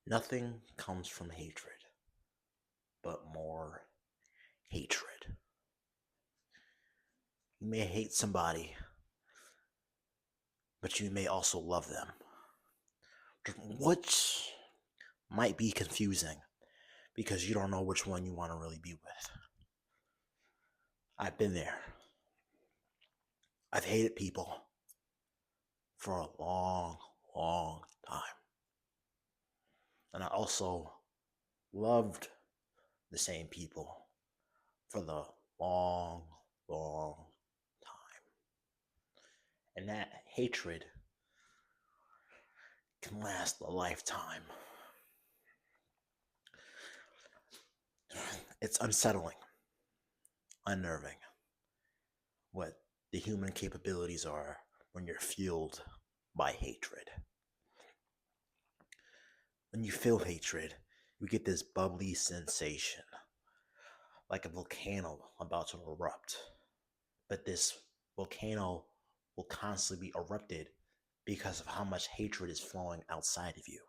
Nothing comes from hatred but more hatred. You may hate somebody, but you may also love them, which might be confusing because you don't know which one you want to really be with. I've been there. I've hated people for a long, long time. And I also loved the same people for the long, long time. And that hatred can last a lifetime. It's unsettling, unnerving what the human capabilities are when you're fueled by hatred. When you feel hatred, you get this bubbly sensation, like a volcano about to erupt. But this volcano will constantly be erupted because of how much hatred is flowing outside of you.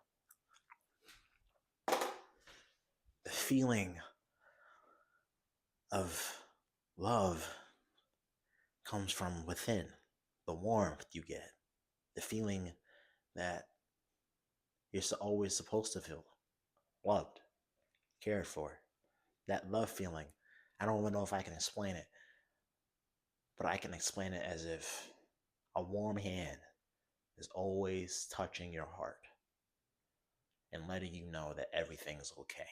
The feeling of love comes from within, the warmth you get, the feeling that you're always supposed to feel loved, cared for. That love feeling, I don't even know if I can explain it, but I can explain it as if a warm hand is always touching your heart and letting you know that everything's okay.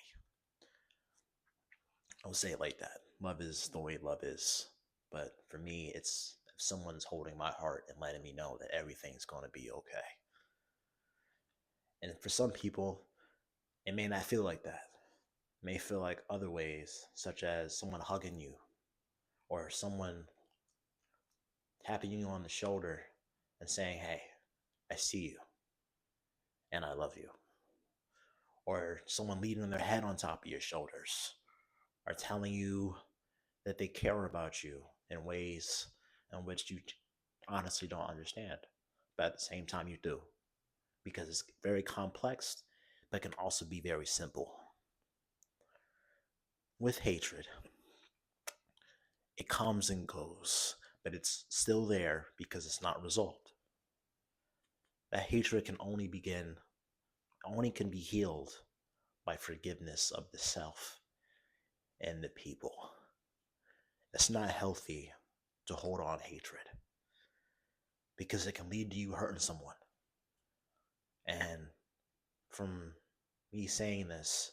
I'll say it like that. Love is the way love is. But for me, it's if someone's holding my heart and letting me know that everything's going to be okay. And for some people, it may not feel like that. It may feel like other ways, such as someone hugging you or someone tapping you on the shoulder and saying, "Hey, I see you and I love you." Or someone leaning their head on top of your shoulders or telling you that they care about you in ways in which you honestly don't understand. But at the same time, you do because it's very complex, but can also be very simple. With hatred, it comes and goes, but it's still there because it's not resolved. That hatred can only can be healed by forgiveness of the self and the people. It's not healthy to hold on hatred because it can lead to you hurting someone. And from me saying this,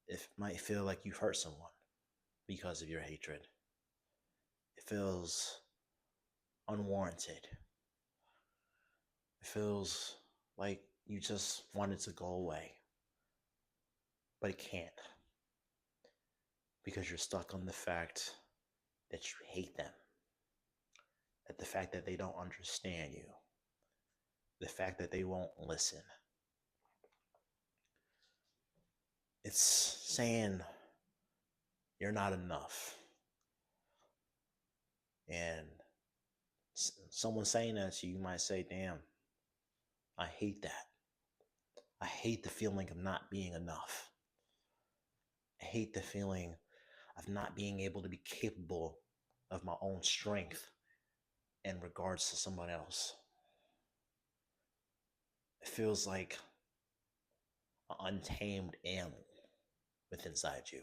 it might feel like you've hurt someone because of your hatred. It feels unwarranted. It feels like you just want it to go away, but it can't because you're stuck on the fact that you hate them, that the fact that they don't understand you, the fact that they won't listen. It's saying you're not enough. And someone saying that to you, you might say, damn, I hate that. I hate the feeling of not being enough. I hate the feeling of not being able to be capable of my own strength in regards to someone else. It feels like an untamed animal with inside you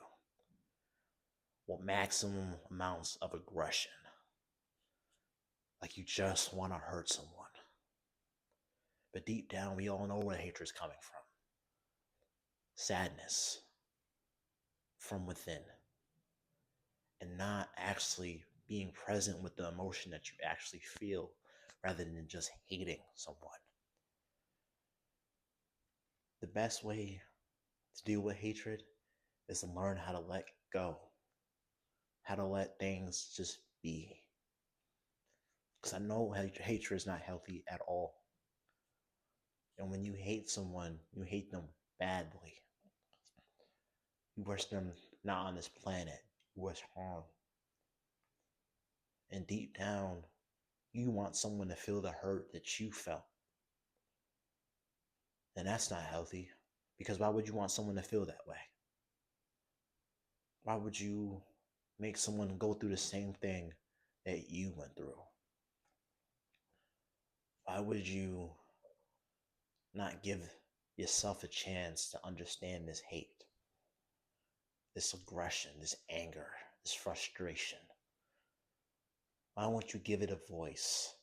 with maximum amounts of aggression. Like you just want to hurt someone. But deep down, we all know where hatred is coming from. Sadness from within. And not actually being present with the emotion that you actually feel rather than just hating someone. The best way to deal with hatred is to learn how to let go, how to let things just be. Because I know hatred is not healthy at all. And when you hate someone, you hate them badly. You wish them not on this planet. You wish harm. And deep down, you want someone to feel the hurt that you felt. And that's not healthy. Because why would you want someone to feel that way? Why would you make someone go through the same thing that you went through? Why would you not give yourself a chance to understand this hate, this aggression, this anger, this frustration? Why won't you give it a voice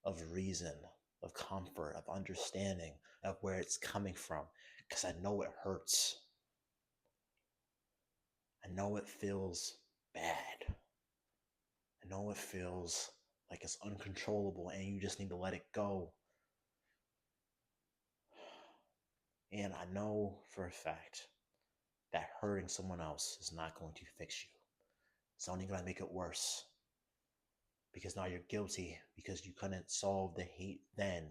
of reason, of comfort, of understanding of where it's coming from? Because I know it hurts. I know it feels bad. I know it feels like it's uncontrollable and you just need to let it go. And I know for a fact that hurting someone else is not going to fix you. It's only going to make it worse. Because now you're guilty because you couldn't solve the hate then.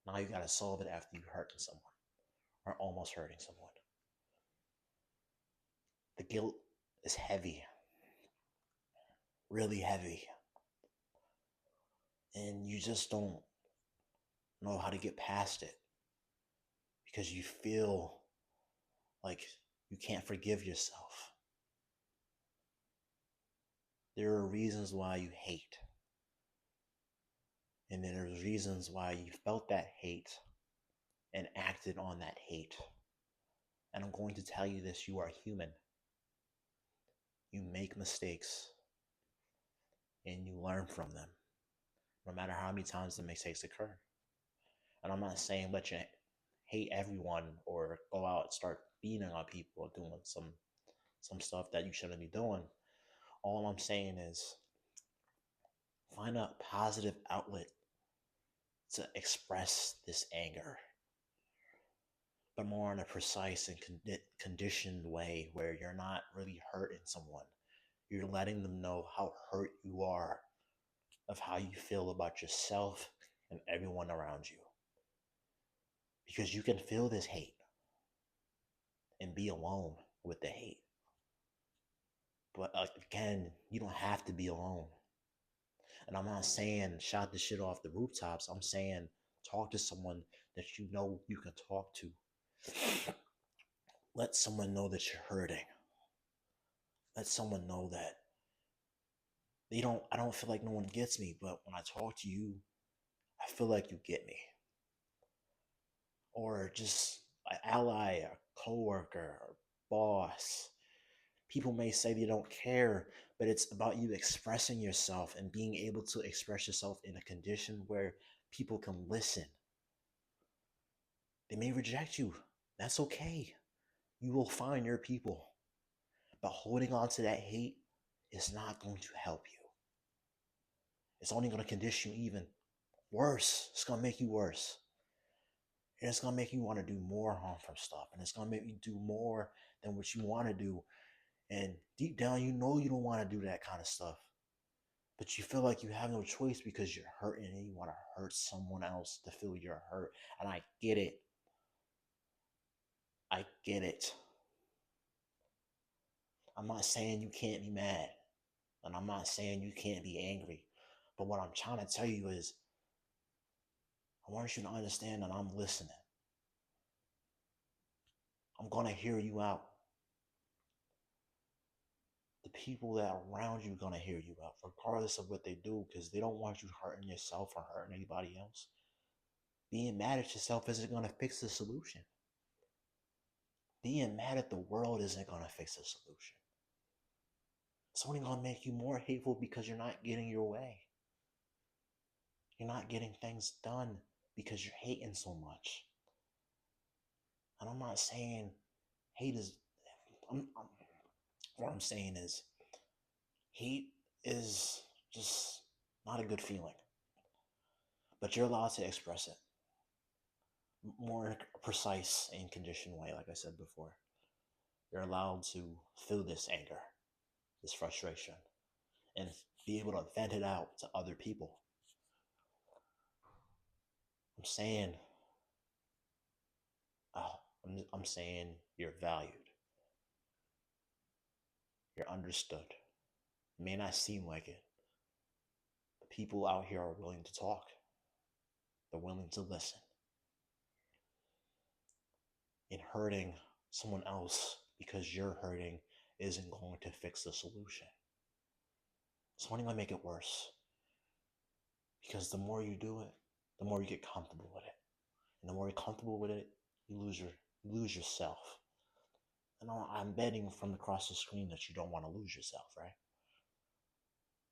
Now you got to solve it after you hurting someone or almost hurting someone. The guilt is heavy, really heavy. And you just don't know how to get past it because you feel like you can't forgive yourself. There are reasons why you hate. And then there's reasons why you felt that hate and acted on that hate. And I'm going to tell you this, you are human. You make mistakes and you learn from them, no matter how many times the mistakes occur. And I'm not saying let you hate everyone or go out and start beating on people or doing some stuff that you shouldn't be doing. All I'm saying is find a positive outlet to express this anger, but more in a precise and conditioned way where you're not really hurting someone. You're letting them know how hurt you are of how you feel about yourself and everyone around you. Because you can feel this hate and be alone with the hate. But again, you don't have to be alone. And I'm not saying shout the shit off the rooftops. I'm saying talk to someone that you know you can talk to. Let someone know that you're hurting. Let someone know that I don't feel like no one gets me, but when I talk to you, I feel like you get me. Or just an ally, a coworker, or boss. People may say they don't care, but it's about you expressing yourself and being able to express yourself in a condition where people can listen. They may reject you. That's okay. You will find your people. But holding on to that hate is not going to help you. It's only going to condition you even worse. It's going to make you worse. And it's going to make you want to do more harmful stuff. And it's going to make you do more than what you want to do. And deep down, you know you don't want to do that kind of stuff. But you feel like you have no choice because you're hurting and you want to hurt someone else to feel your hurt. And I get it. I get it. I'm not saying you can't be mad. And I'm not saying you can't be angry. But what I'm trying to tell you is, I want you to understand that I'm listening. I'm going to hear you out. The people that are around you are going to hear you out, regardless of what they do, because they don't want you hurting yourself or hurting anybody else. Being mad at yourself isn't going to fix the solution. Being mad at the world isn't going to fix the solution. It's only going to make you more hateful because you're not getting your way. You're not getting things done because you're hating so much. And I'm not saying hate is, what I'm saying is hate is just not a good feeling. But you're allowed to express it more precise and conditioned way, like I said before. You're allowed to feel this anger, this frustration, and be able to vent it out to other people. I'm saying, I'm saying you're valued. You're understood. It may not seem like it, but people out here are willing to talk. They're willing to listen. And hurting someone else because you're hurting isn't going to fix the solution. It's only going to make it worse. Because the more you do it, the more you get comfortable with it. And the more you're comfortable with it, you lose yourself. And I'm betting from across the screen that you don't want to lose yourself, right?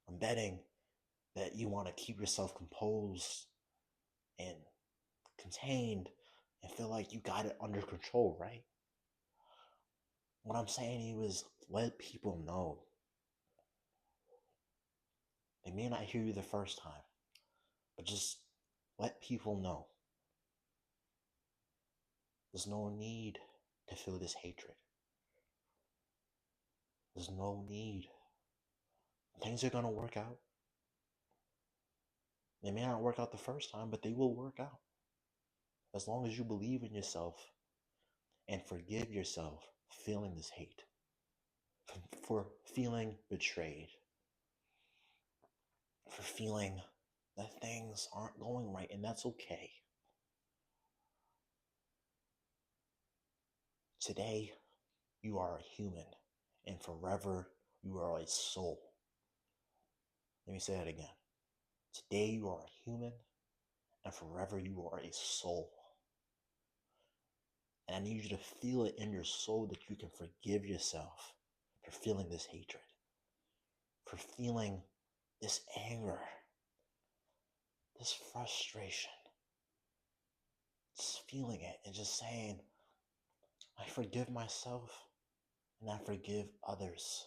I'm betting that you want to keep yourself composed and contained and feel like you got it under control, right? What I'm saying to you is let people know. They may not hear you the first time, but just let people know. There's no need to feel this hatred. There's no need. Things are going to work out. They may not work out the first time, but they will work out. As long as you believe in yourself and forgive yourself feeling this hate, for feeling betrayed, for feeling that things aren't going right, and that's okay. Today, you are a human, and forever, you are a soul. Let me say that again. Today, you are a human, and forever, you are a soul. And I need you to feel it in your soul that you can forgive yourself for feeling this hatred, for feeling this anger, this frustration. Just feeling it and just saying, I forgive myself and I forgive others.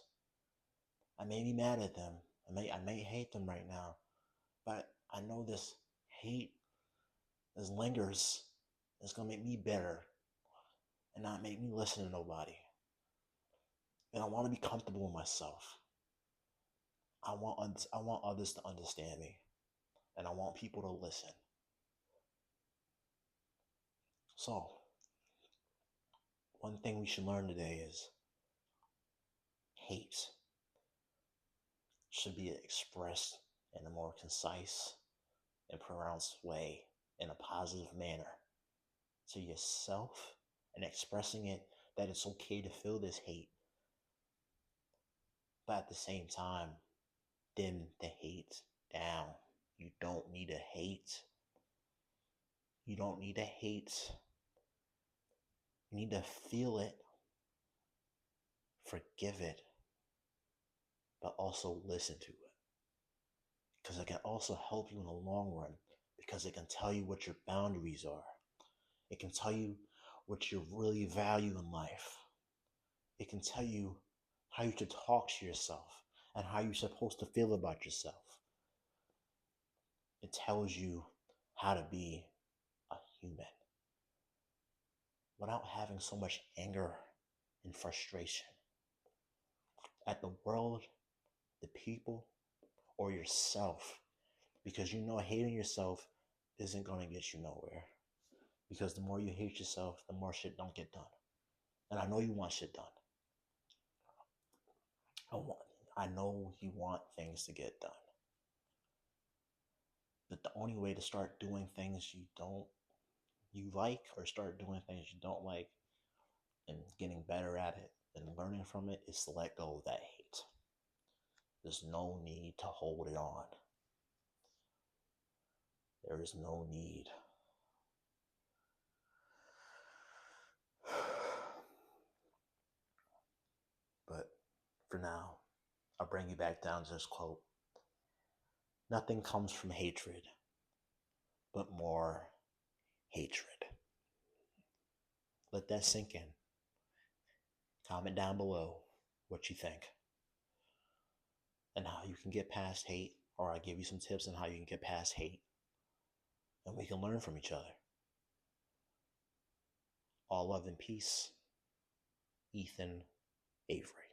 I may be mad at them. I may hate them right now, but I know this hate, this lingers, is gonna make me better and not make me listen to nobody. And I want to be comfortable with myself. I want others to understand me, and I want people to listen. So, one thing we should learn today is hate should be expressed in a more concise and pronounced way, in a positive manner, to yourself, and expressing it that it's okay to feel this hate, but at the same time, dim the hate down. You don't need to hate. You don't need to hate. You need to feel it, forgive it, but also listen to it. Because it can also help you in the long run, because it can tell you what your boundaries are. It can tell you what you really value in life. It can tell you how you should talk to yourself and how you're supposed to feel about yourself. It tells you how to be a human without having so much anger and frustration at the world, the people, or yourself. Because you know hating yourself isn't going to get you nowhere. Because the more you hate yourself, the more shit don't get done. And I know you want shit done. I know you want things to get done. But the only way to start doing things you like, or start doing things you don't like, and getting better at it and learning from it, is to let go of that hate. There's no need to hold it on. There is no need. But for now, I'll bring you back down to this quote. Nothing comes from hatred, but more hatred. Let that sink in. Comment down below what you think and how you can get past hate, or I'll give you some tips on how you can get past hate, and we can learn from each other. All love and peace. Ethan Avery.